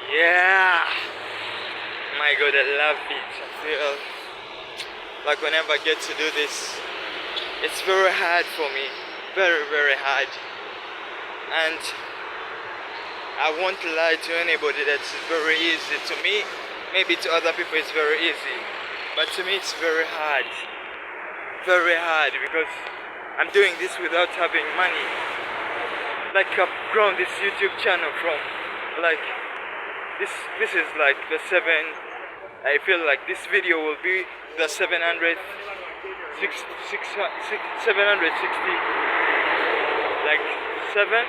Yeah, my God, I love it. I feel like whenever I get to do this, it's very hard for me, very, very hard. And I won't lie to anybody that it's very easy. To me, maybe to other people it's very easy, but to me it's very hard because I'm doing this without having money. Like I've grown this YouTube channel from like this is like the I feel like this video will be the 760 like 7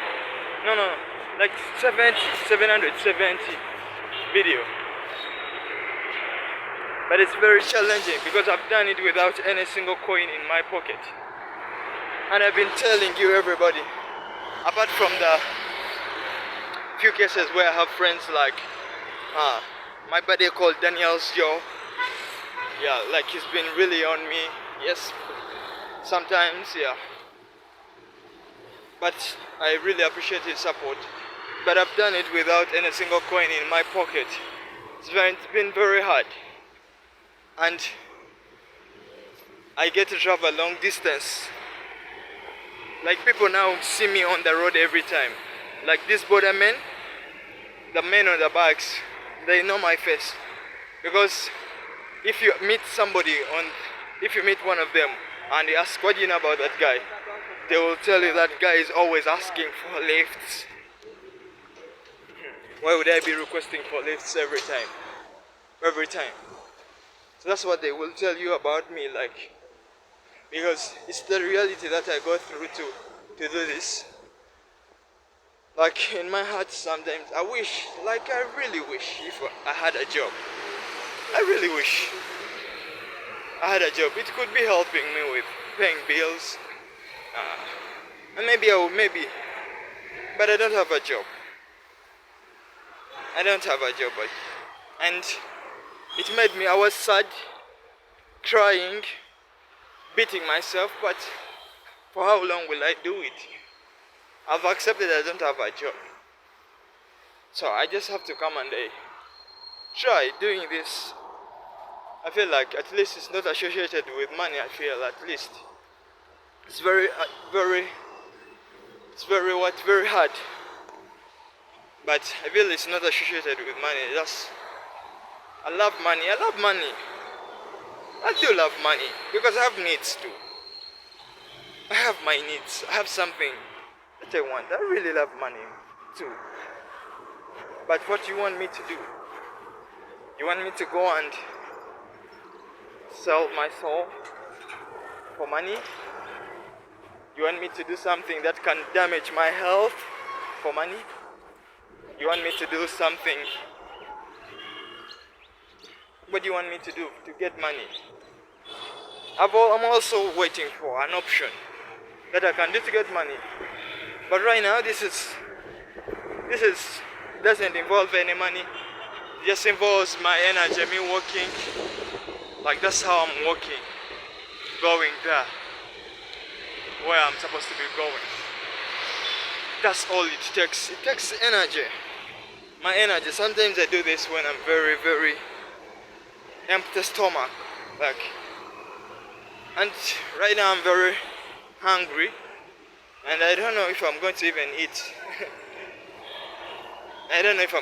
no like 770 video, but it's very challenging because I've done it without any single coin in my pocket. And I've been telling you, everybody, apart from the few cases where I have friends like my buddy called Daniel's Joe, yeah, like he's been really on me, yes, sometimes, yeah, but I really appreciate his support. But I've done it without any single coin in my pocket. It's been very hard, and I get to travel long distance. Like people now see me on the road every time. Like these border men, the men on the bikes, they know my face. Because if you meet one of them and they ask, what do you know about that guy? They will tell you that guy is always asking for lifts. Why would I be requesting for lifts every time? Every time. So that's what they will tell you about me, like, because it's the reality that I go through to do this. Like in my heart sometimes I wish, like I really wish if I had a job. I really wish I had a job. It could be helping me with paying bills. And maybe but I don't have a job. I don't have a job. And it made me, I was sad, crying, beating myself, but for how long will I do it? I've accepted I don't have a job. So I just have to come and try doing this. I feel like at least it's not associated with money. I feel at least it's very hard. But I feel it's not associated with money. I love money. I do love money because I have needs too. I have my needs. I have something that I want. I really love money too. But what you want me to do? You want me to go and sell my soul for money? You want me to do something that can damage my health for money? You want me to do something? What do you want me to do to get money? I'm also waiting for an option that I can do to get money. But right now, this doesn't involve any money. It just involves my energy, me working. Like that's how I'm working, going there, where I'm supposed to be going. That's all it takes. It takes energy. My energy. Sometimes I do this when I'm very, very empty stomach. And right now I'm very hungry. And I don't know if I'm going to even eat. I don't know.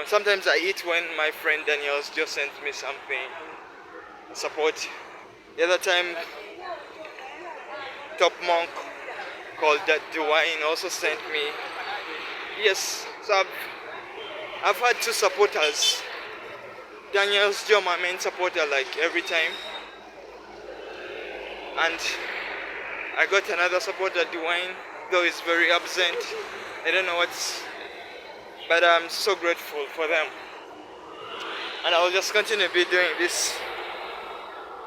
Sometimes I eat when my friend Daniel just sends me something. Support. The other time, top monk called Dwayne also sent me. Yes, so I've had two supporters. Daniel's Joe, my main supporter, like every time. And I got another supporter, Dwayne, though he's very absent. I don't know but I'm so grateful for them. And I will just continue to be doing this.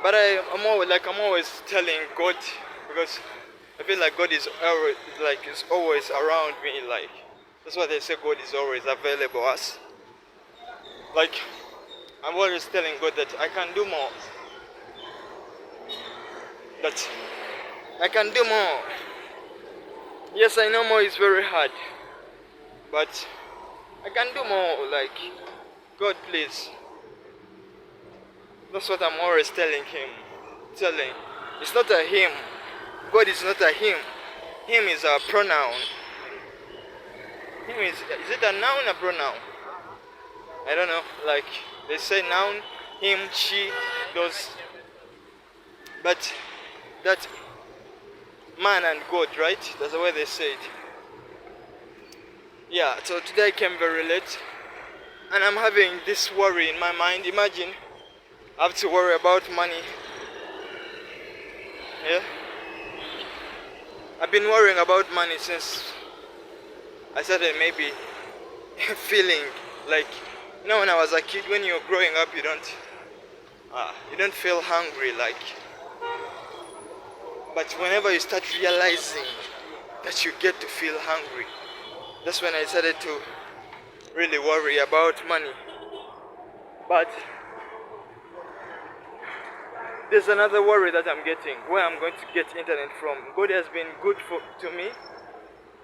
But I'm always telling God, because I feel like God is always around me. Like that's why they say God is always available us. Like I'm always telling God that I can do more. That I can do more. Yes, I know more is very hard, but I can do more. Like, God, please. That's what I'm always telling him. It's not a him. God is not a him. Him is a pronoun. Him is it a noun or pronoun? I don't know. Like, they say noun, him, she, those. But that man and God, right? That's the way they say it. Yeah, so today I came very late. And I'm having this worry in my mind. Imagine I have to worry about money. Yeah? I've been worrying about money since I started maybe feeling like, when I was a kid, when you're growing up, you don't feel hungry, like. But whenever you start realizing that you get to feel hungry, that's when I started to really worry about money. But there's another worry that I'm getting, where I'm going to get internet from. God has been good to me.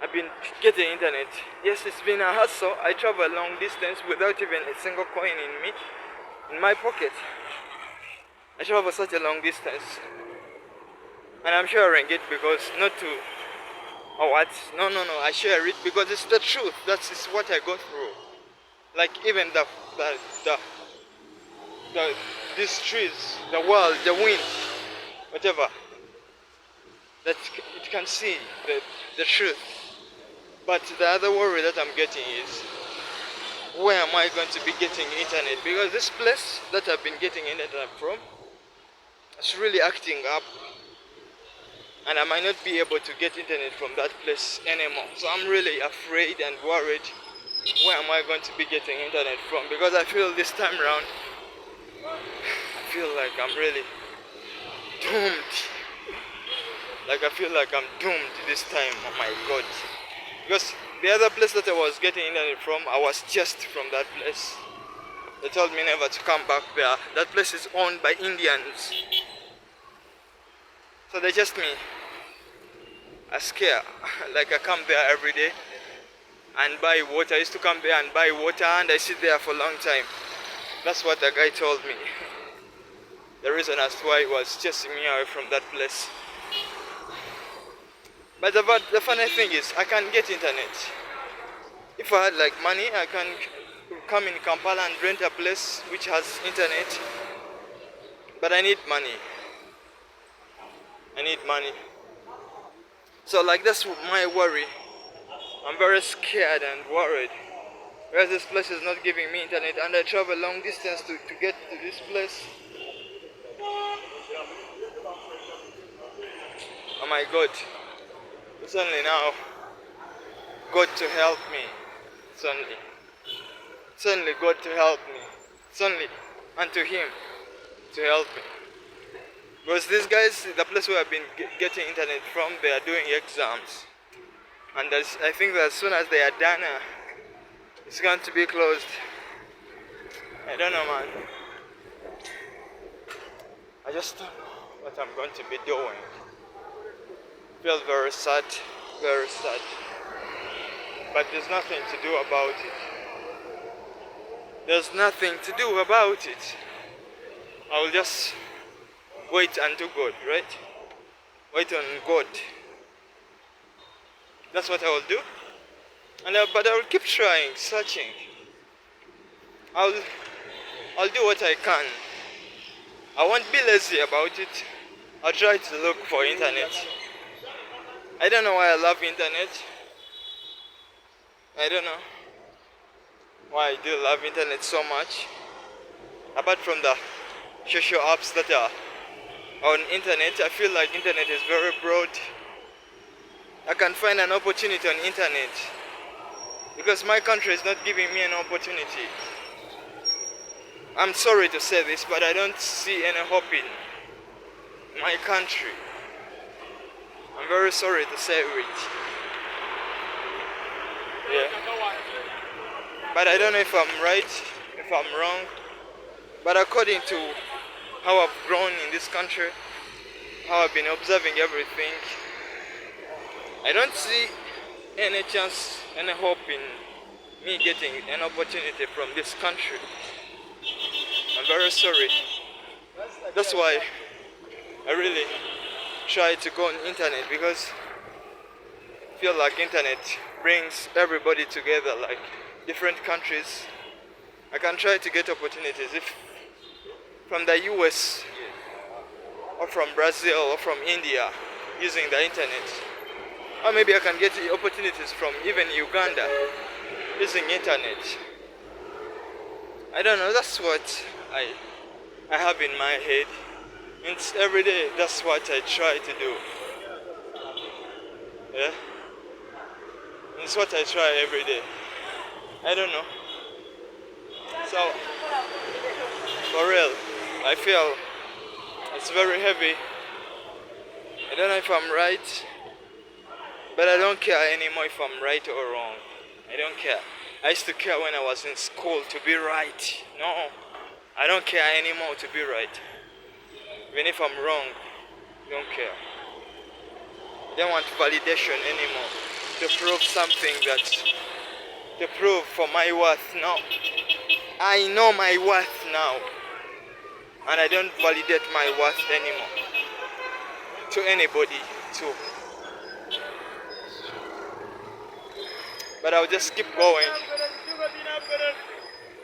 I've been getting internet. Yes, it's been a hustle. I travel a long distance without even a single coin in my pocket. I travel such a long distance. And I'm sharing it because not to, no, I share it because it's the truth. That's what I go through. Like, even these trees, the world, the wind, whatever, that it can see the truth. But the other worry that I'm getting is, where am I going to be getting internet? Because this place that I've been getting internet from, it's really acting up. And I might not be able to get internet from that place anymore. So I'm really afraid and worried, where am I going to be getting internet from? Because I feel this time around, I feel like I'm really doomed. Like, I feel like I'm doomed this time. Oh my God. Because the other place that I was getting internet from, I was just from that place. They told me never to come back there. That place is owned by Indians. So they just me. I scare. Like, I come there every day and buy water. I used to come there and buy water, and I sit there for a long time. That's what the guy told me. The reason as to why he was chasing me away from that place. But the funny thing is, I can get internet. If I had like money, I can come in Kampala and rent a place which has internet. But I need money. So, like, that's my worry. I'm very scared and worried. Whereas this place is not giving me internet, and I travel long distance to get to this place. Oh my God. It's only now God to help me. It's only God to help me. It's only unto Him to help me. Because these guys, the place where I've been getting internet from, they are doing exams. And I think that as soon as they are done, it's going to be closed. I don't know, man. I just don't know what I'm going to be doing. I feel very sad. But there's nothing to do about it. I will just wait unto God, right? Wait on God. That's what I will do. But I will keep trying, searching. I'll do what I can. I won't be lazy about it. I'll try to look for internet. I don't know why I love internet. I don't know why I do love internet so much. Apart from the social apps that are on internet, I feel like internet is very broad. I can find an opportunity on internet because my country is not giving me an opportunity. I'm sorry to say this, but I don't see any hope in my country. I'm very sorry to say it. Yeah. But I don't know if I'm right, if I'm wrong. But according to how I've grown in this country, how I've been observing everything, I don't see any chance, any hope in me getting an opportunity from this country. I'm very sorry. That's why I really try to go on internet, because I feel like internet brings everybody together, like different countries. I can try to get opportunities if from the US or from Brazil or from India using the internet. Or maybe I can get opportunities from even Uganda using internet. I don't know, that's what I have in my head. And every day, that's what I try to do. Yeah? It's what I try every day. I don't know. So, for real, I feel it's very heavy. I don't know if I'm right, but I don't care anymore if I'm right or wrong. I don't care. I used to care when I was in school to be right. No, I don't care anymore to be right. Even if I'm wrong, I don't care. I don't want validation anymore to prove something, to prove for my worth. No, I know my worth now, and I don't validate my worth anymore to anybody too. But I'll just keep going.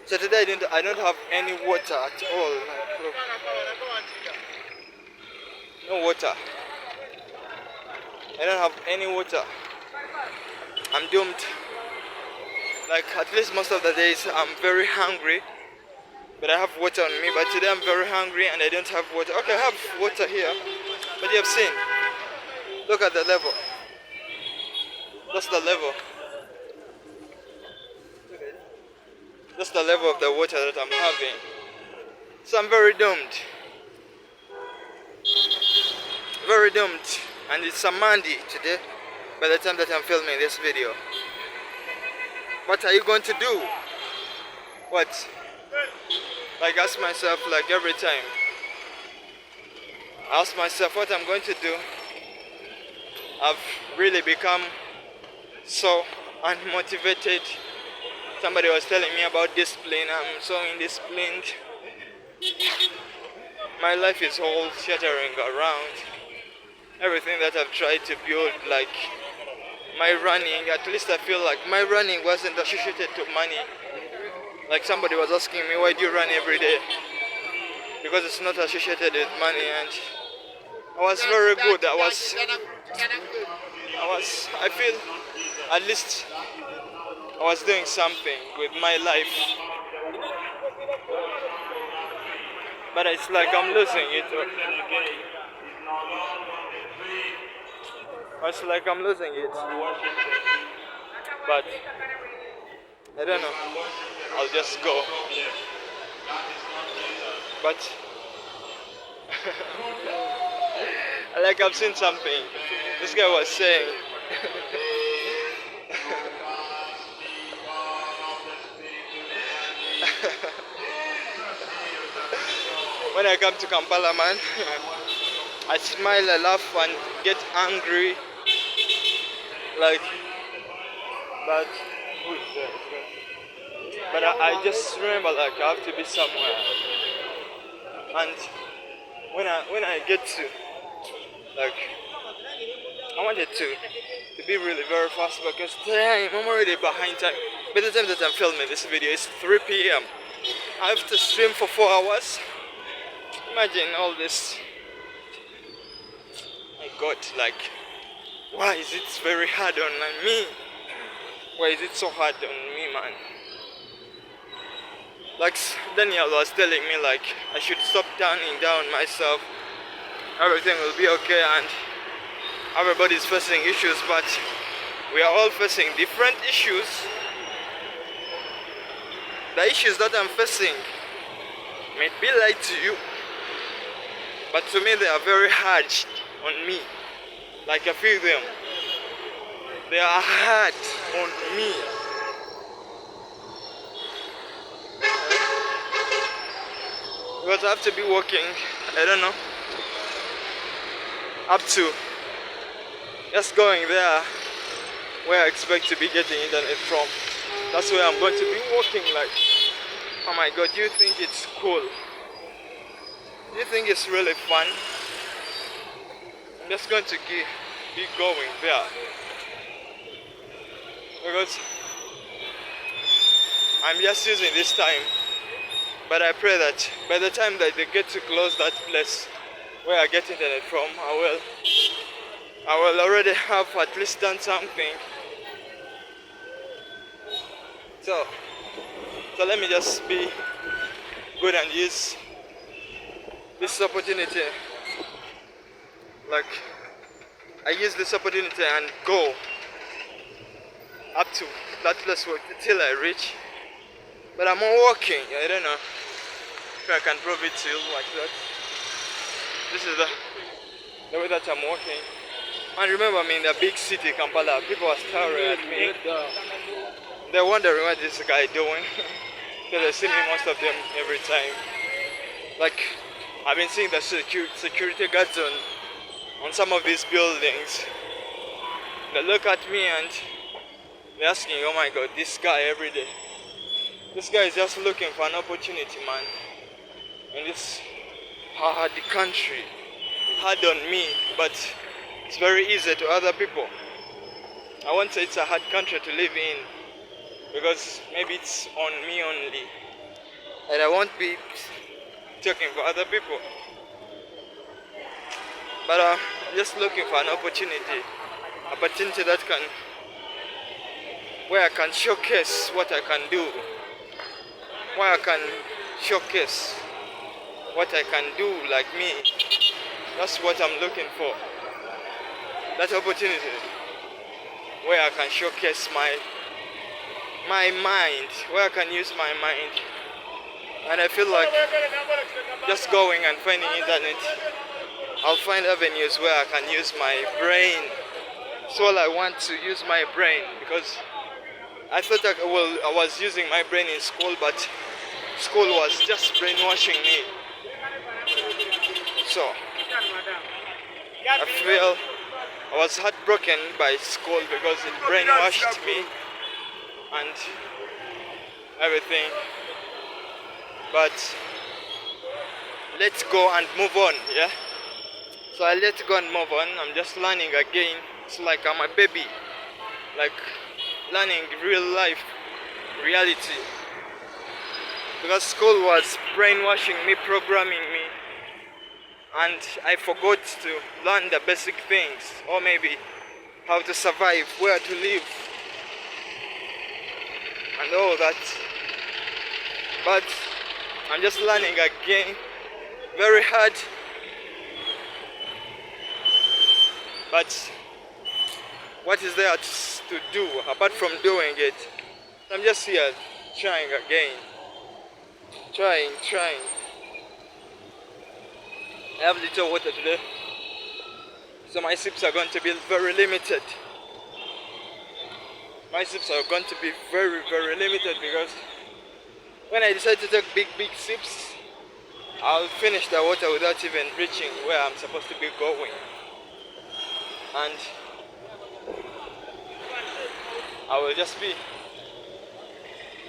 So today I don't have any water at all. No water. I don't have any water. I'm doomed. Like at least most of the days I'm very hungry, but I have water on me. But today I'm very hungry and I don't have water. Okay, I have water here, but you have seen. Look at the level. That's the level. That's the level of the water that I'm having. So I'm very doomed. Very doomed. And it's a Monday today, by the time that I'm filming this video. What are you going to do? What? Like ask myself, like every time. I ask myself what I'm going to do. I've really become so unmotivated. Somebody was telling me about discipline. I'm so indisciplined. My life is all shattering around. Everything that I've tried to build, like my running, at least I feel like my running wasn't associated to money. Like somebody was asking me, why do you run every day? Because it's not associated with money, and I was very good. I feel at least I was doing something with my life. But it's like I'm losing it. It's like I'm losing it. But I don't know. I'll just go. But like I've seen something. This guy was saying when I come to Kampala, man, I smile, I laugh, and get angry. Like, but who is there? But I just remember, like, I have to be somewhere. And when I get to, like, I wanted to be really very fast, because today I'm already behind time. By the time that I'm filming this video, it's 3 p.m. I have to stream for 4 hours. Imagine all this. My God, like, why is it very hard on me? Why is it so hard on me, man? Like Daniel was telling me, like, I should stop turning down myself. Everything will be okay, and everybody's facing issues, but we are all facing different issues. The issues that I'm facing may be light to you, but to me they are very hard on me. Like I feel them. They are hard on me. Because I have to be working, I don't know, up to just going there where I expect to be getting internet from. That's where I'm going to be walking. Like, oh my god, do you think it's cool? Do you think it's really fun? I'm just going to be going there because I'm just using this time. But I pray that by the time that they get to close that place where I get internet from, I will already have at least done something. So let me just be good and use this opportunity. Like, I use this opportunity and go up to that place till I reach. But I'm walking. I don't know if I can prove it to you like that. This is the way that I'm walking. And remember, I'm in the big city, Kampala. People are staring at me. They're wondering what this guy doing. Because I see me most of them every time. Like, I've been seeing the security guards on some of these buildings. They look at me and they're asking, oh my god, this guy every day. This guy is just looking for an opportunity, man. In this hard country. Hard on me, but it's very easy to other people. I won't say it's a hard country to live in, because maybe it's on me only. And I won't be talking for other people. But I'm just looking for an opportunity that where I can showcase what I can do. Where I can showcase what I can do like me. That's what I'm looking for. That opportunity where I can showcase my mind, where I can use my mind. And I feel like just going and finding internet, I'll find avenues where I can use my brain. That's all I want, to use my brain, because I thought I was using my brain in school, but school was just brainwashing me. So I feel I was heartbroken by school because it brainwashed me and everything. But let's go and move on, yeah? So I let go and move on. I'm just learning again. It's like I'm a baby, like learning real life, reality. Because school was brainwashing me, programming me, and I forgot to learn the basic things, or maybe how to survive, where to live, and all that. But I'm just learning again, very hard. But what is there to do apart from doing it? I'm just here trying again. Trying. I have little water today, so my sips are going to be very limited. My sips are going to be very, very limited, because when I decide to take big sips, I'll finish the water without even reaching where I'm supposed to be going. And I will just be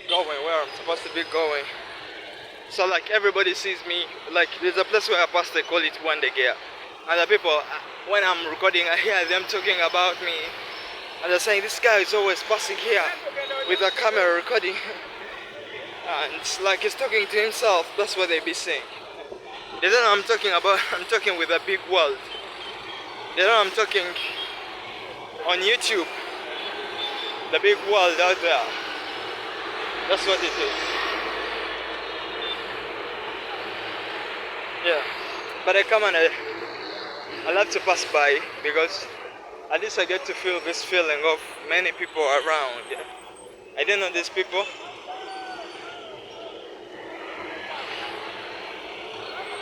going where I'm supposed to be going. So like everybody sees me, like there's a place where I pass, they call it one day gear. And the people, when I'm recording, I hear them talking about me. And they're saying, this guy is always passing here with a camera recording. And it's like he's talking to himself. That's what they be saying. They don't know I'm talking about, I'm talking with a big world. They know I'm talking on YouTube. The big world out there. That's what it is. Yeah, but I come and I love to pass by, because at least I get to feel this feeling of many people around. Yeah. I didn't know these people.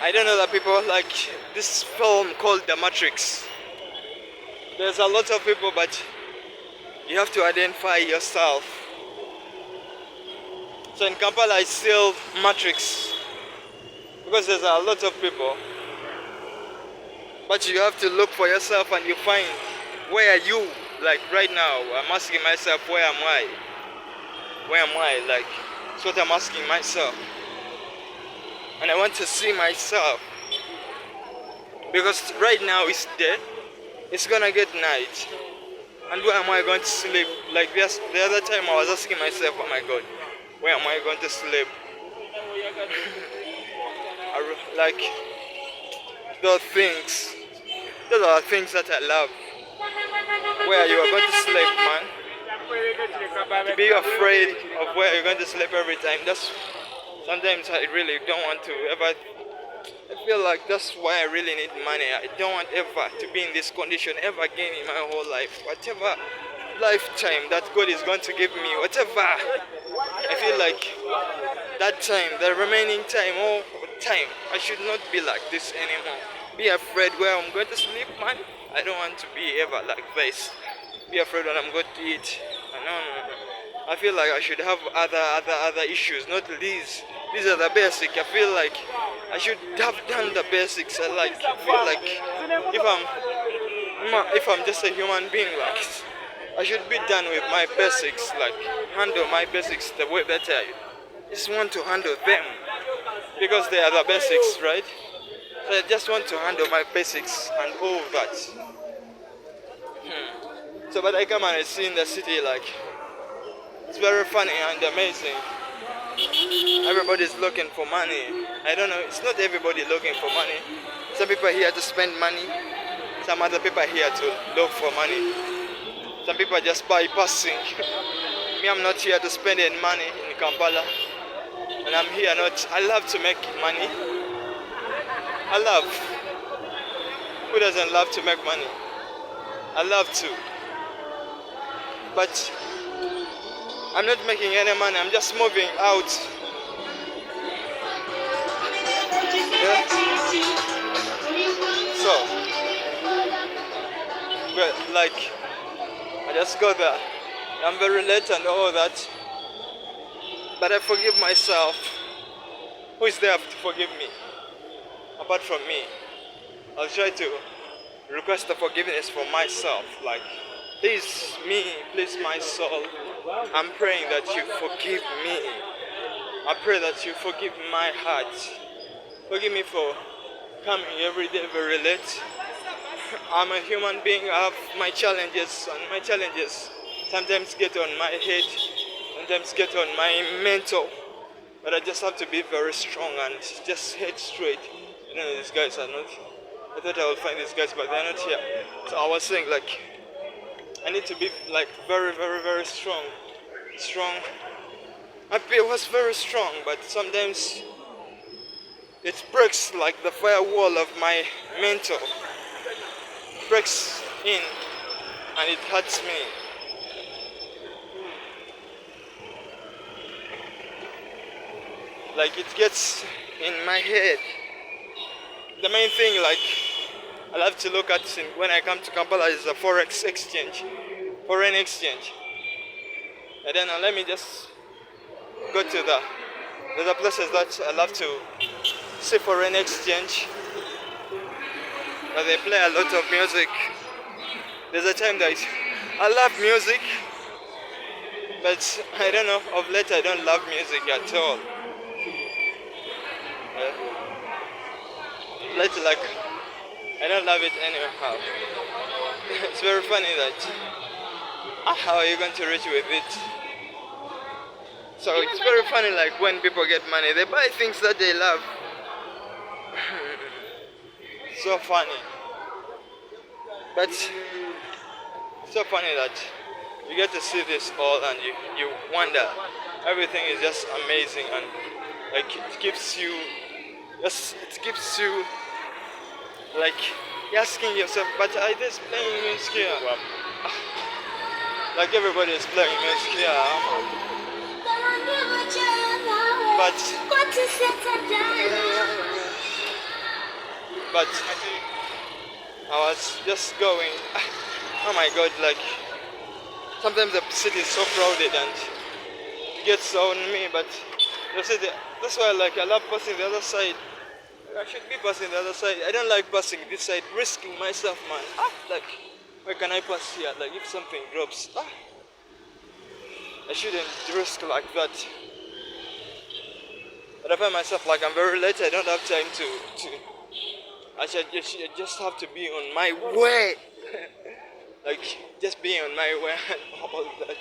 I don't know the people, like this film called The Mattress. There's a lot of people, but you have to identify yourself. So in Kampala it's still Matrix, because there's a lot of people, but you have to look for yourself and you find where are you. Like right now I'm asking myself, where am I? Where am I? Like, it's what I'm asking myself. And I want to see myself. Because right now it's day, it's gonna get night. And where am I going to sleep? Like the other time I was asking myself, oh my God, where am I going to sleep? Like, those are things that I love. Where you are going to sleep, man. To be afraid of where you're going to sleep every time. Sometimes I really don't want to ever. I feel like that's why I really need money. I don't want ever to be in this condition ever again in my whole life. Whatever lifetime that God is going to give me, whatever, I feel like that time, the remaining time, all time, I should not be like this anymore. Be afraid where I'm going to sleep, man. I don't want to be ever like this. Be afraid when I'm going to eat. No. I feel like I should have other issues, not these. These are the basic. I feel like I should have done the basics. I feel like if I'm just a human being, like I should be done with my basics, like handle my basics the way that I just want to handle them because they are the basics, right? So I just want to handle my basics and all that. So, but I come and I see in the city, like it's very funny and amazing. Everybody's looking for money. I don't know, it's not everybody looking for money. Some people are here to spend money. Some other people are here to look for money. Some people are just bypassing. Me, I'm not here to spend any money in Kampala. And I'm here I love to make money. I love. Who doesn't love to make money? I love to. But I'm not making any money, I'm just moving out. Yeah? So, well, like, I just go there. I'm very late and all that. But I forgive myself. Who is there to forgive me? Apart from me. I'll try to request the forgiveness for myself. Like, please me, please my soul. I'm praying that you forgive me. I pray that you forgive my heart. Forgive me for coming every day very late. I'm a human being. I have my challenges, and my challenges sometimes get on my head, sometimes get on my mental. But I just have to be very strong and just head straight. You know, these guys are not. I thought I would find these guys, but they're not here. So I was saying, like, I need to be like very, very, very strong. I was very strong, but sometimes it breaks like the firewall of my mental. Breaks in and it hurts me. Like it gets in my head. The main thing, like, I love to look at when I come to Kampala is the foreign exchange. I don't know, let me just go to the places that I love to see foreign exchange. But they play a lot of music. There's a time that I love music, but I don't know, of late I don't love music at all. Lately, like, I don't love it anyhow. It's very funny that how are you going to reach with it? So it's very funny, like when people get money, they buy things that they love. So funny. But so funny that you get to see this all and you wonder. Everything is just amazing and like it keeps you like asking yourself, but are they playing music here? Like everybody is playing music here. But I was just going, oh my God, like sometimes the city is so crowded and it gets on me, but the city, that's why like I love passing the other side. I should be passing the other side. I don't like passing this side, risking myself, man. Like, where can I pass here? Like if something drops. I shouldn't risk like that. But I find myself like I'm very late. I don't have time to I should just have to be on my way. Like just being on my way and all that.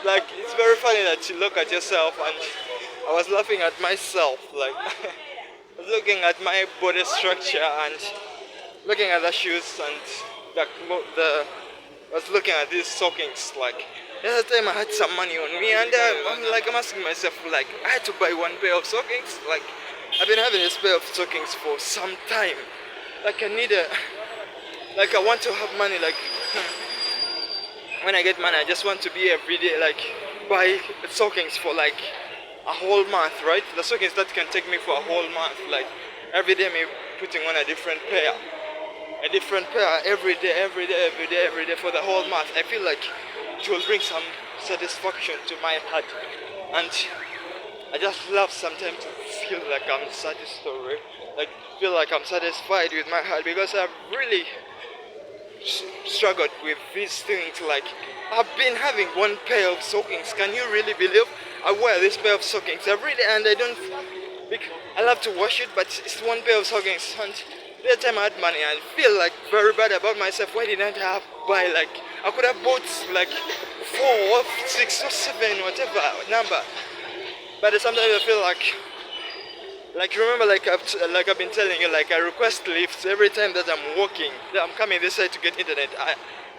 Like it's very funny that you look at yourself, and I was laughing at myself, like I was looking at my body structure and looking at the shoes and I was looking at these stockings, like the other time I had some money on me, and I'm asking myself, like I had to buy one pair of stockings. Like I've been having this pair of stockings for some time. Like I want to have money, like when I get money I just want to be every day, like buy stockings for like a whole month, right? The stockings that can take me for a whole month, like every day me putting on a different pair every day for the whole month. I feel like it will bring some satisfaction to my heart, and I just love sometimes to feel like I'm satisfied, like feel like I'm satisfied with my heart, because I've really struggled with these things. Like I've been having one pair of stockings. Can you really believe I wear this pair of stockings every day, and I love to wash it, but it's one pair of stockings. And the time I had money, I feel like very bad about myself. Why didn't I buy, like I could have bought like 4 or 6 or 7, whatever number. But sometimes I feel like remember, like I've been telling you, like I request lifts every time that I'm walking. I'm coming this side to get internet.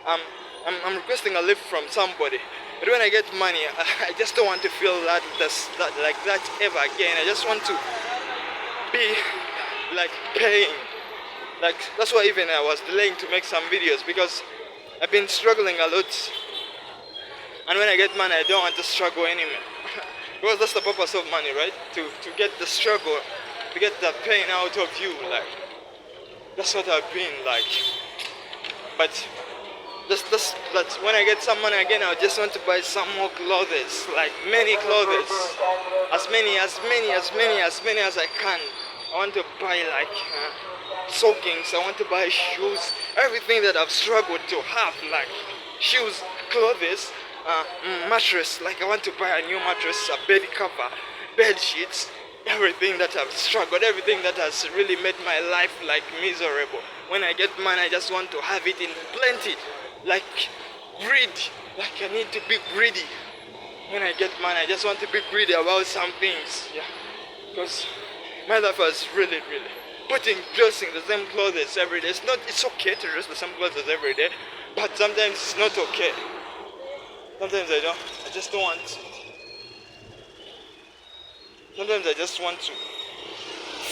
I'm requesting a lift from somebody. But when I get money, I just don't want to feel that ever again. I just want to be like paying. Like that's why even I was delaying to make some videos, because I've been struggling a lot. And when I get money, I don't want to struggle anymore. Because that's the purpose of money, right? To get the struggle, to get the pain out of you. Like that's what I've been like. But that's when I get some money again, I just want to buy some more clothes, like many clothes, as many as I can. I want to buy like stockings. I want to buy shoes, everything that I've struggled to have, like shoes, clothes. Mattress, like I want to buy a new mattress, a bed cover, bed sheets, everything that I've struggled, everything that has really made my life like miserable. When I get money, I just want to have it in plenty, like greedy, like I need to be greedy. When I get money, I just want to be greedy about some things, yeah, because my life was really dressing the same clothes every day. It's okay to dress the same clothes every day, but sometimes it's not okay. Sometimes I just don't want to. Sometimes I just want to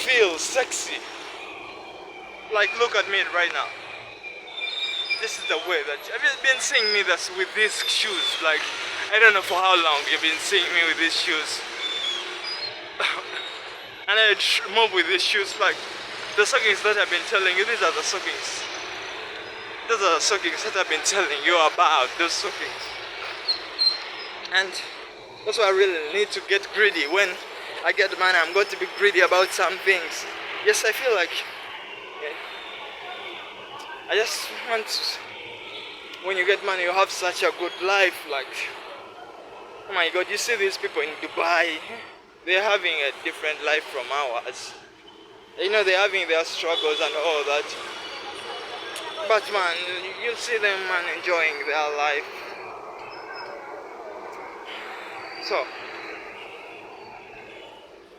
feel sexy. Like look at me right now. This is the way that you've been seeing me with these shoes. Like I don't know for how long you've been seeing me with these shoes. And I move with these shoes, like the stockings that I've been telling you. These are the stockings. Those are the stockings that I've been telling you about. Those stockings. And that's why I really need to get greedy. When I get money, I'm going to be greedy about some things. Yes, I feel like I just want to, when you get money, you have such a good life. Like, oh my God, you see these people in Dubai, they're having a different life from ours. You know, they're having their struggles and all that. But man, you see them, man, enjoying their life. So,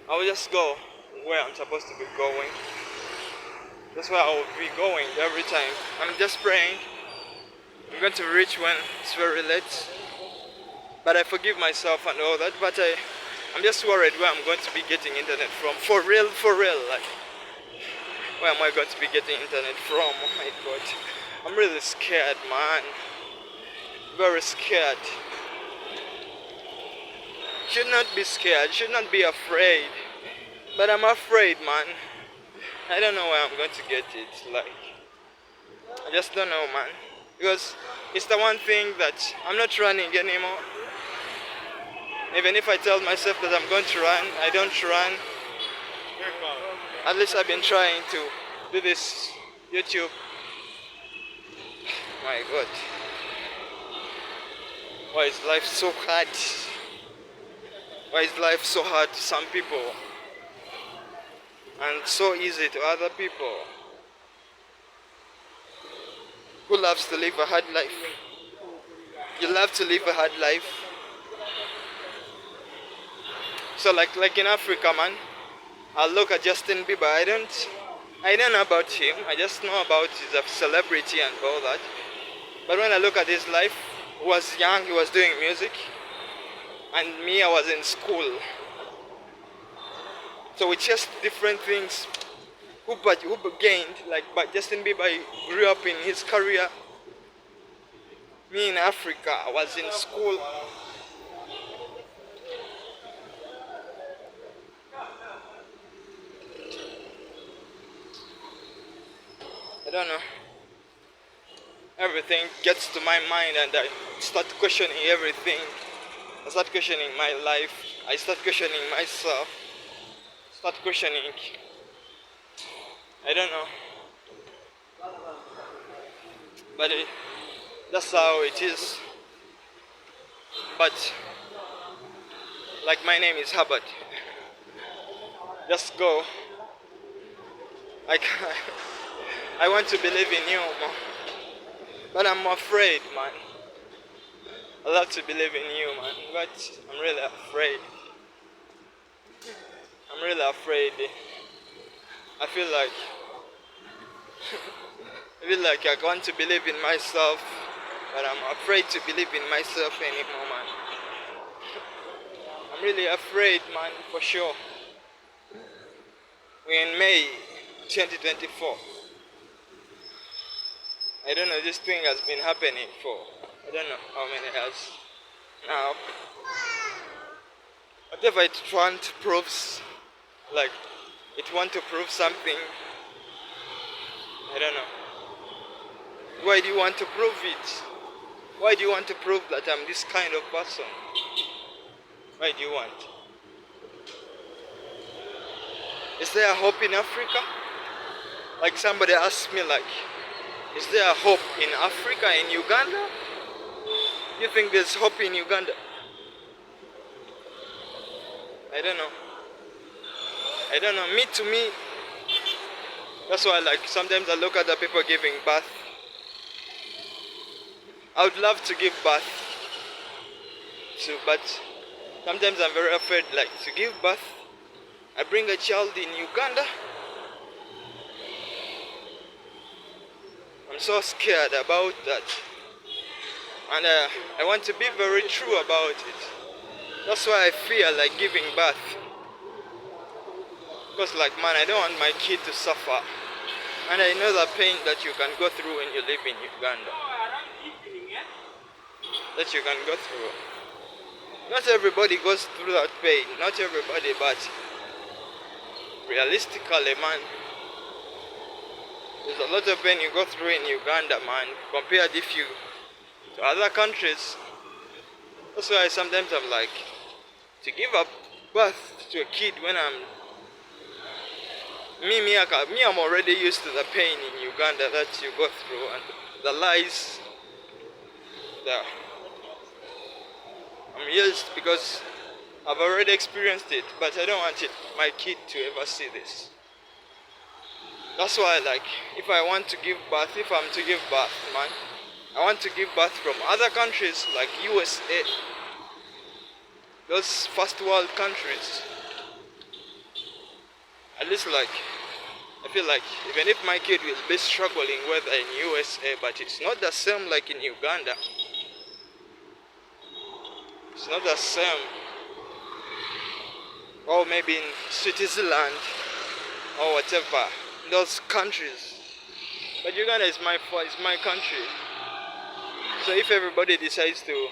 I will just go where I'm supposed to be going. That's where I will be going every time. I'm just praying. I'm going to reach when it's very late. But I forgive myself and all that. But I'm just worried where I'm going to be getting internet from. For real. Like, where am I going to be getting internet from? Oh my God. I'm really scared, man. Very scared. Should not be scared, should not be afraid. But I'm afraid, man. I don't know where I'm going to get it. Like, I just don't know, man. Because it's the one thing that I'm not running anymore. Even if I tell myself that I'm going to run, I don't run. At least I've been trying to do this YouTube My God. Why is life so hard? Why is life so hard to some people and so easy to other people who loves to live a hard life? You love to live a hard life. So like in Africa, man, I look at Justin Bieber. I don't know about him. I just know about he's a celebrity and all that. But when I look at his life, he was young, he was doing music, and me, I was in school. So it's just different things. Who gained, but Justin Bieber grew up in his career. Me in Africa, I was in school. I don't know. Everything gets to my mind and I start questioning everything. I start questioning my life. I start questioning myself. Start questioning. I don't know. But that's how it is. But like my name is Hubbard. Just go. I want to believe in you, man. But I'm afraid, man. I love to believe in you, man. But I'm really afraid. I'm really afraid. I feel like I want to believe in myself, but I'm afraid to believe in myself anymore, man. I'm really afraid, man, for sure. We're in May 2024. I don't know, this thing has been happening for, I don't know how many years now. Whatever it wants to prove, like, it wants to prove something, I don't know. Why do you want to prove it? Why do you want to prove that I'm this kind of person? Why do you want? Is there a hope in Africa? Like somebody asked me, like, is there a hope in Africa, in Uganda? You think there's hope in Uganda? I don't know. I don't know. To me, that's why, like, sometimes I look at the people giving birth. I would love to give birth to, but sometimes I'm very afraid, like, to give birth. I bring a child in Uganda. I'm so scared about that. And I want to be very true about it. That's why I fear, like, giving birth. Because, like, man, I don't want my kid to suffer. And I know the pain that you can go through when you live in Uganda. That you can go through. Not everybody goes through that pain. Not everybody, but realistically, man, there's a lot of pain you go through in Uganda, man, compared to other countries. That's why sometimes I'm like, to give up birth to a kid when I'm already used to the pain in Uganda that you go through and the lies. I'm used because I've already experienced it, but I don't want my kid to ever see this. That's why, like, if I want to give birth, if I'm to give birth, man, I want to give birth from other countries like USA, those first world countries. At least, like, I feel like even if my kid will be struggling whether in USA, but it's not the same like in Uganda. It's not the same. Or maybe in Switzerland or whatever, those countries. But Uganda is my country. So if everybody decides to,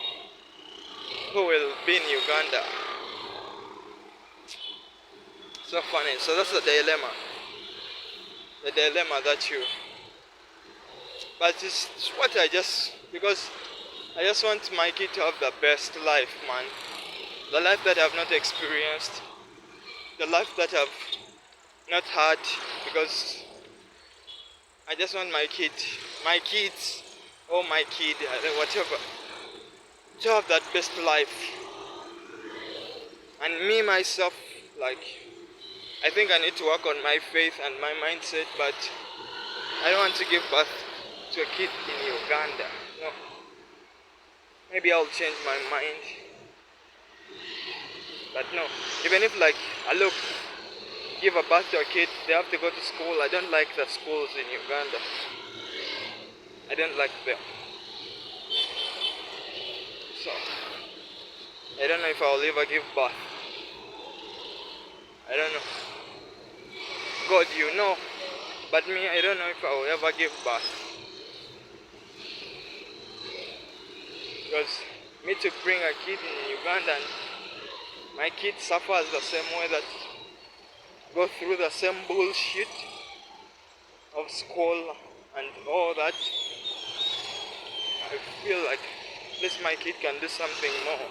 who will be in Uganda? So funny. So that's the dilemma. The dilemma that you. But it's what because I just want my kid to have the best life, man. The life that I've not experienced. The life that I've not had, because I just want my kids or my kid, whatever, to have that best life. And me myself, like, I think I need to work on my faith and my mindset, but I don't want to give birth to a kid in Uganda. No. Maybe I'll change my mind. But no. Even if like give a birth to a kid, they have to go to school. I don't like the schools in Uganda. I don't like them. So I don't know if I'll ever give birth. I don't know. God, you know. But me, I don't know if I will ever give birth. Because me to bring a kid in Uganda and my kid suffers the same way, that go through the same bullshit of school and all that. I feel like at least my kid can do something more.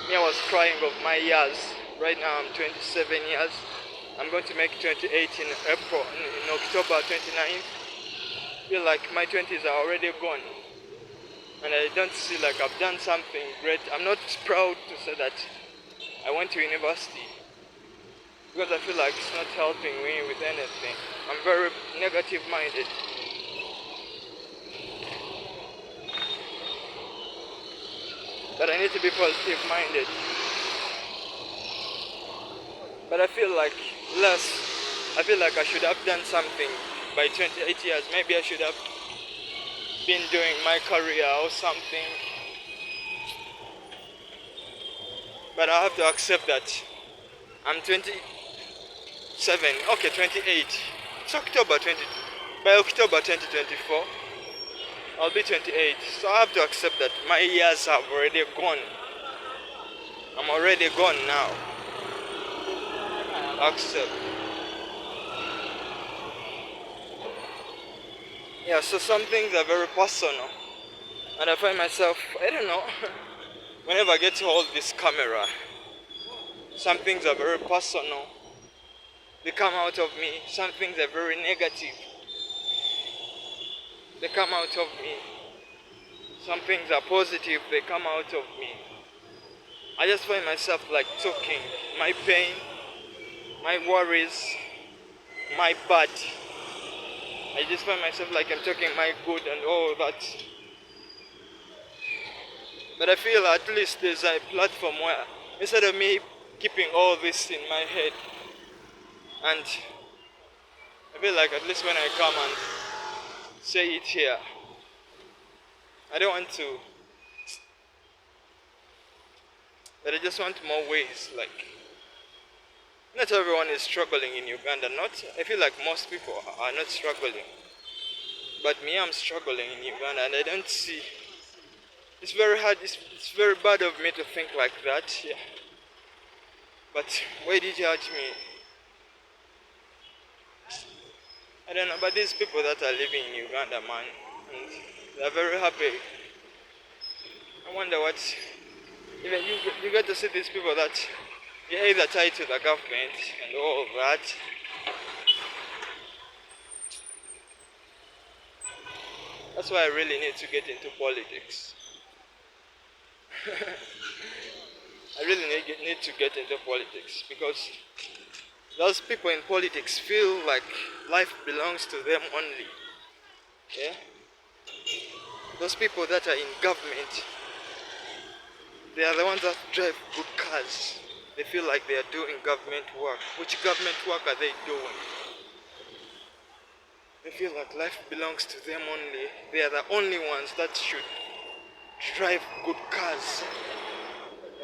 Me, I was crying of my years. Right now I'm 27 years. I'm going to make 28 in April, in October 29th. I feel like my 20s are already gone. And I don't see like I've done something great. I'm not proud to say that I went to university, because I feel like it's not helping me with anything. I'm very negative minded. But I need to be positive minded. But I feel like I feel like I should have done something by 28 years. Maybe I should have been doing my career or something. But I have to accept that I'm 27, okay, 28. It's October 20, by October 2024, I'll be 28. So I have to accept that my years have already gone. I'm already gone now. Accept. Yeah, so some things are very personal. And I find myself, I don't know, whenever I get to hold this camera, some things are very personal. They come out of me. Some things are very negative. They come out of me. Some things are positive. They come out of me. I just find myself like talking my pain, my worries, my bad. I just find myself like I'm talking my good and all that. But I feel at least there's a platform where, instead of me keeping all this in my head, and I feel like at least when I come and say it here, I don't want to, but I just want more ways. Like, not everyone is struggling in Uganda. I feel like most people are not struggling. But me, I'm struggling in Uganda, and I don't see. It's very hard. It's very bad of me to think like that. Yeah. But why did you judge me? I don't know. But these people that are living in Uganda, man, and they're very happy. I wonder what. Even you get to see these people that you're either tied to the government and all of that. That's why I really need to get into politics. I really need to get into politics, because those people in politics feel like life belongs to them only. Yeah? Those people that are in government, they are the ones that drive good cars. They feel like they are doing government work. Which government work are they doing? They feel like life belongs to them only. They are the only ones that should drive good cars.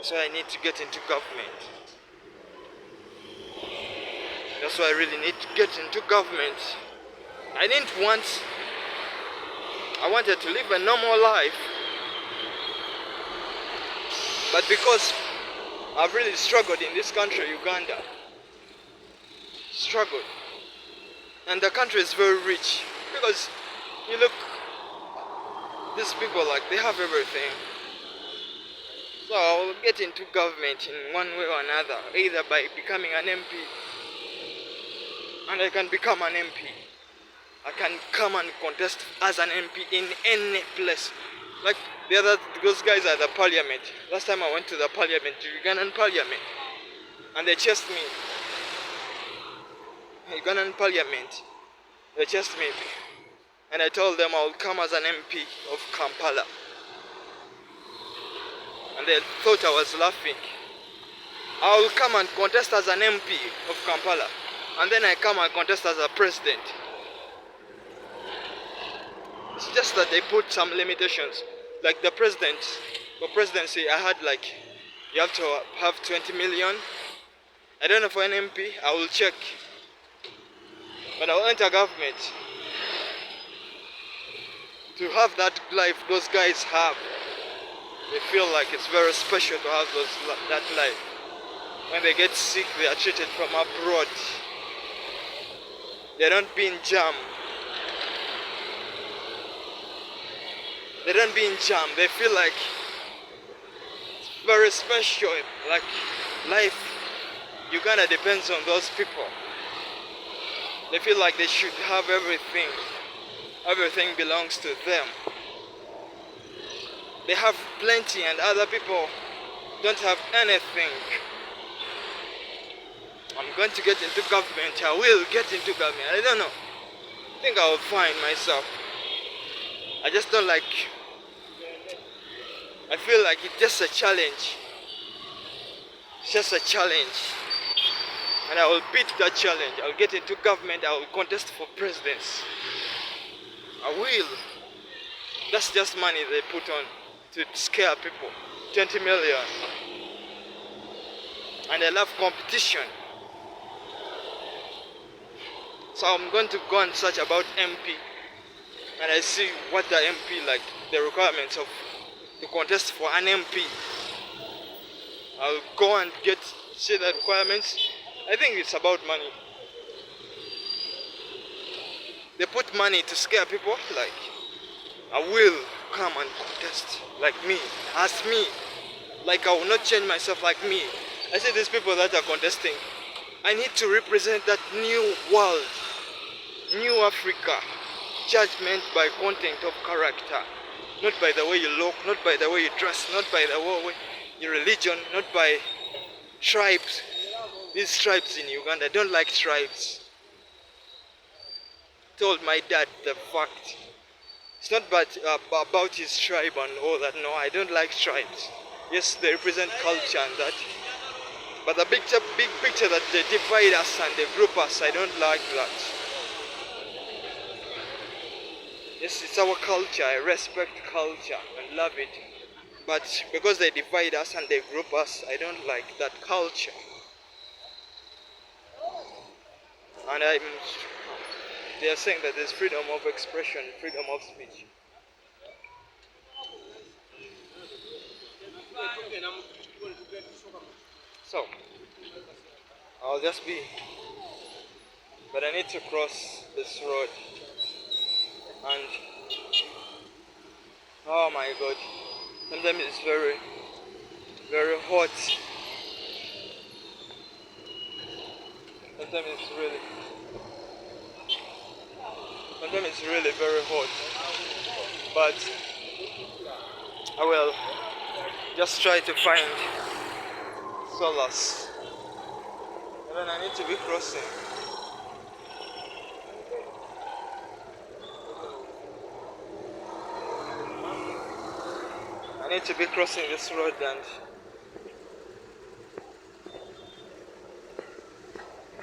So I need to get into government. That's why I really need to get into government. I wanted to live a normal life. But because I've really struggled in this country, Uganda. Struggled. And the country is very rich. Because you look, these people, like, they have everything. So I'll get into government in one way or another, either by becoming an MP, and I can become an MP. I can come and contest as an MP in any place. Like those guys at the parliament. Last time I went to the parliament, the Ugandan parliament, and they chased me. Ugandan parliament, they chased me, and I told them I would come as an MP of Kampala, and they thought I was laughing. I will come and contest as an MP of Kampala, and then I come and contest as a president. It's just that they put some limitations. Like the president, for presidency, I had like, you have to have 20 million. I don't know for an MP, I will check. But I will enter government. To have that life those guys have, they feel like it's very special to have that life. When they get sick, they are treated from abroad. They don't be in jam. They don't be in jam. They feel like it's very special. Like life, Uganda depends on those people. They feel like they should have everything. Everything belongs to them. They have plenty and other people don't have anything. I'm going to get into government. I will get into government. I don't know. I think I will find myself. I just don't like. I feel like it's just a challenge. It's just a challenge. And I will beat that challenge. I'll get into government. I will contest for presidency. I will. That's just money they put on to scare people. 20 million. And they love competition. So I'm going to go and search about MP. And I see what the MP, like the requirements of to contest for an MP. I'll go and see the requirements. I think it's about money. They put money to scare people. Like, I will come and contest like me, as me. Like I will not change myself like me. I see these people that are contesting. I need to represent that new world, new Africa, judgment by content of character, not by the way you look, not by the way you dress, not by the way your religion, not by tribes. These tribes in Uganda, I don't like tribes. Told my dad the fact. It's not about his tribe and all that. No, I don't like tribes. Yes, they represent culture and that. But the big picture that they divide us and they group us, I don't like that. Yes, it's our culture. I respect culture and love it. But because they divide us and they group us, I don't like that culture. And they are saying that there's freedom of expression, freedom of speech. So, I'll just be, but I need to cross this road. And, oh my God, sometimes it's very, very hot. Sometimes it's really very hot. But I will just try to find solace. And then I need to be crossing. I need to be crossing this road and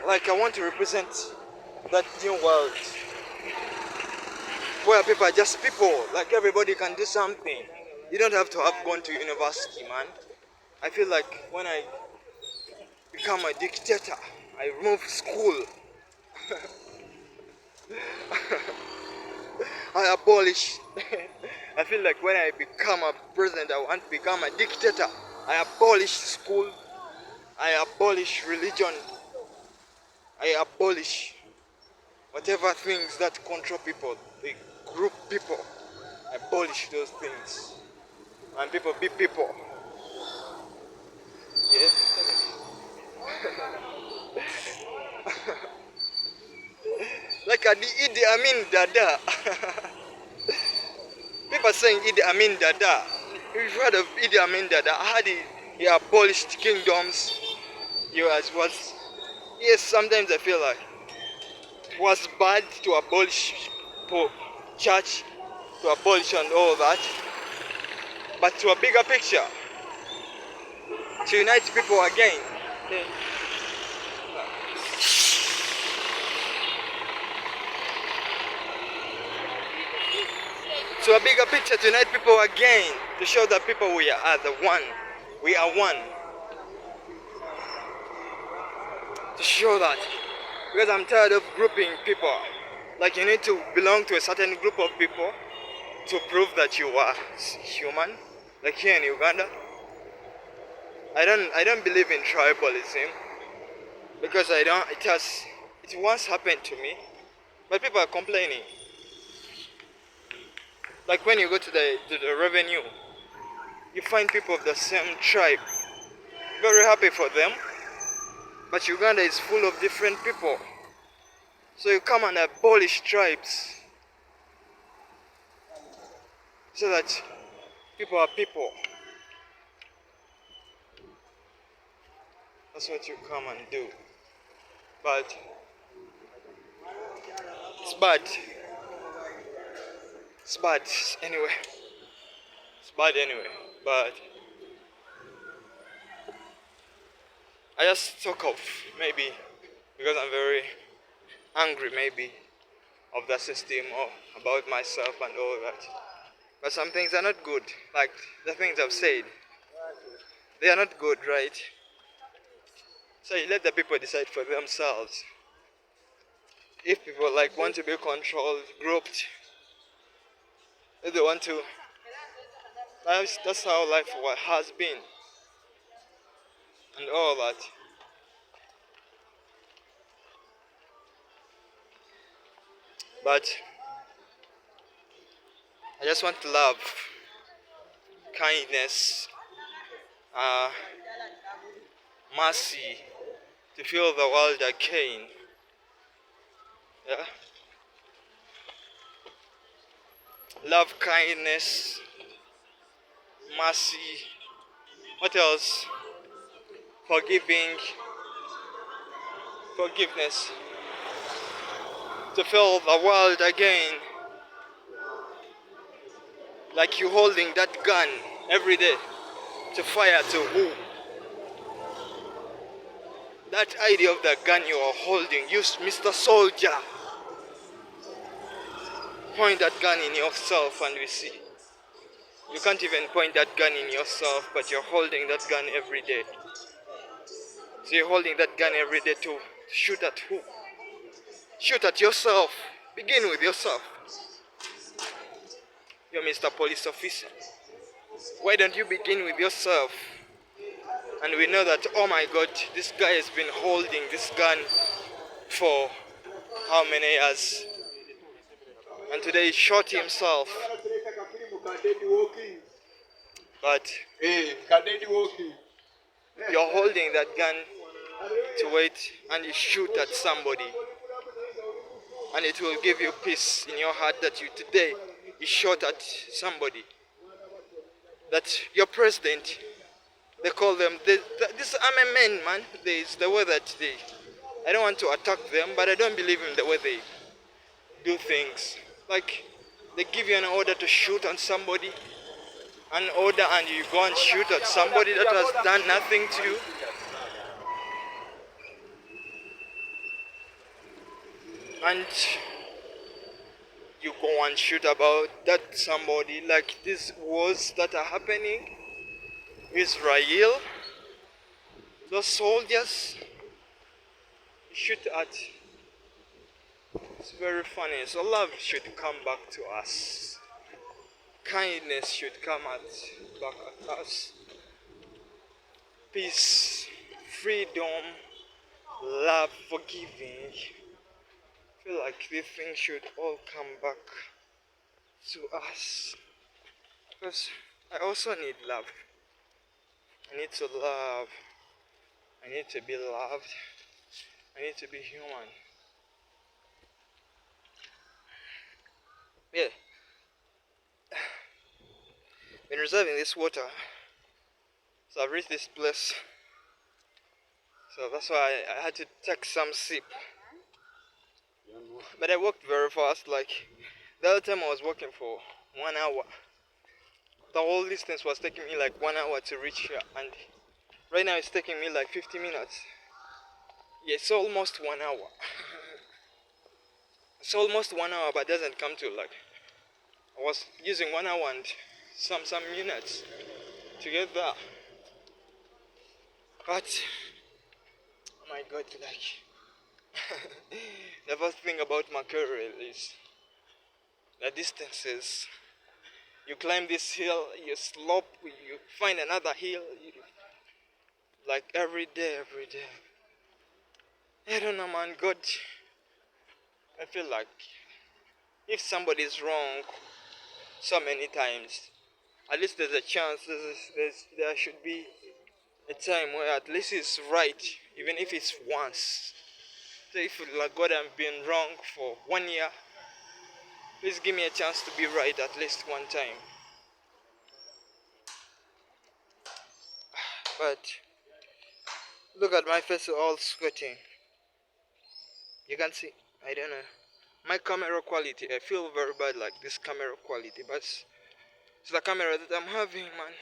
like I want to represent that new world where people are just people, like everybody can do something. You don't have to have gone to university, man. I feel like when I become a dictator, I remove school. I abolish. I feel like when I become a president, I want to become a dictator. I abolish school. I abolish religion. I abolish whatever things that control people, they group people. I abolish those things. And people be people. Yeah? Like the Idi Amin Dada. People saying Idi Amin Dada. You've heard of Idi Amin Dada? How he abolished kingdoms. Was yes. Sometimes I feel like it was bad to abolish church, to abolish and all that. But to a bigger picture, to unite people again. To a bigger picture, to unite people again, to show that people we are the one. We are one. To show that. Because I'm tired of grouping people. Like you need to belong to a certain group of people to prove that you are human. Like here in Uganda. I don't believe in tribalism. Because it once happened to me. But people are complaining. Like when you go to the revenue, you find people of the same tribe. Very happy for them. But Uganda is full of different people. So you come and abolish tribes. So that people are people. That's what you come and do. But it's bad. It's bad anyway. It's bad anyway. But I just talk of maybe because I'm very angry maybe of the system or about myself and all that. But some things are not good. Like the things I've said. They are not good, right? So you let the people decide for themselves. If people like want to be controlled, grouped, if they want to, that's how life has been, and all that. But I just want love, kindness, mercy, to fill the world again. Yeah. Love, kindness, mercy. What else? Forgiving, forgiveness. To fill the world again. Like you holding that gun every day to fire to who? That idea of the gun you are holding, use Mr. Soldier. Point that gun in yourself and we see. You can't even point that gun in yourself, but you're holding that gun every day. So you're holding that gun every day to shoot at who? Shoot at yourself. Begin with yourself. You're Mr. Police Officer. Why don't you begin with yourself? And we know that, oh my God, this guy has been holding this gun for how many years? And today he shot himself. But you're holding that gun to wait and you shoot at somebody. And it will give you peace in your heart that today you shot at somebody. That your president, they call them, this army men, man. It's the way that I don't want to attack them, but I don't believe in the way they do things. Like, they give you an order to shoot on somebody, an order, and you go and shoot at somebody that has done nothing to you. And you go and shoot about that somebody, like these wars that are happening. Israel, those soldiers, you shoot at. It's very funny. So love should come back to us. Kindness should come back at us. Peace, freedom, love, forgiving. I feel like these things should all come back to us. Because I also need love. I need to love. I need to be loved. I need to be human. Yeah, been reserving this water, so I've reached this place. So that's why I had to take some sip. But I walked very fast. Like the other time I was walking for 1 hour. The whole distance was taking me like 1 hour to reach here, and right now it's taking me like 50 minutes. Yeah, it's almost 1 hour. It's almost 1 hour, but doesn't come to like. I was using 1 hour and some minutes to get there. But oh my God, like the first thing about my career is the distances. You climb this hill, you slope, you find another hill, like every day, every day. I don't know, man. God, I feel like if somebody is wrong so many times, at least there's a chance there should be a time where at least it's right, even if it's once. So if like God, I'm being wrong for 1 year, please give me a chance to be right at least one time. But look at my face all sweating. You can see, I don't know. My camera quality, I feel very bad like this camera quality, but it's the camera that I'm having, man.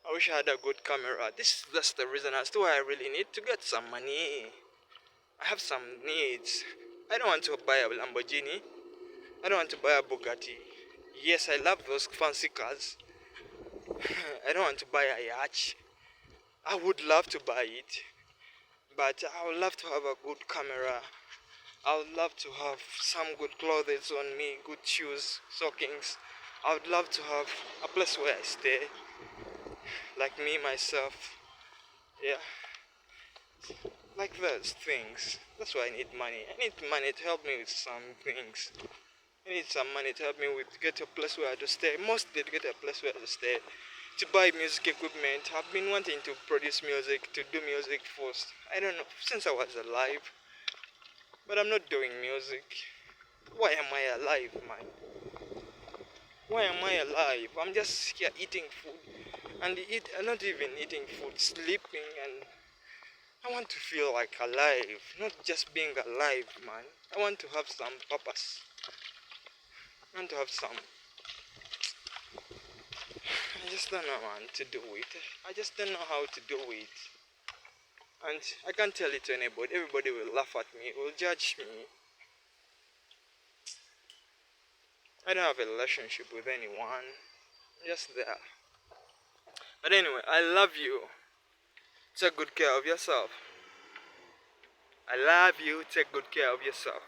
I wish I had a good camera. That's the reason as to why I really need to get some money. I have some needs. I don't want to buy a Lamborghini. I don't want to buy a Bugatti. Yes, I love those fancy cars. I don't want to buy a yacht. I would love to buy it, but I would love to have a good camera. I would love to have some good clothes on me, good shoes, stockings. I would love to have a place where I stay, like me, myself. Yeah, like those things. That's why I need money. I need money to help me with some things. I need some money to help me with get a place where to stay. Mostly to get a place where to stay. To buy music equipment. I've been wanting to produce music, to do music for I don't know, since I was alive. But I'm not doing music. Why am I alive, man? Why am I alive? I'm just here eating food. And not even eating food, sleeping, and I want to feel like alive. Not just being alive, man. I want to have some purpose. I want to have some. I just don't know, man, to do it. I just don't know how to do it. And I can't tell it to anybody. Everybody will laugh at me, will judge me. I don't have a relationship with anyone. I'm just there. But anyway, I love you. Take good care of yourself. I love you. Take good care of yourself.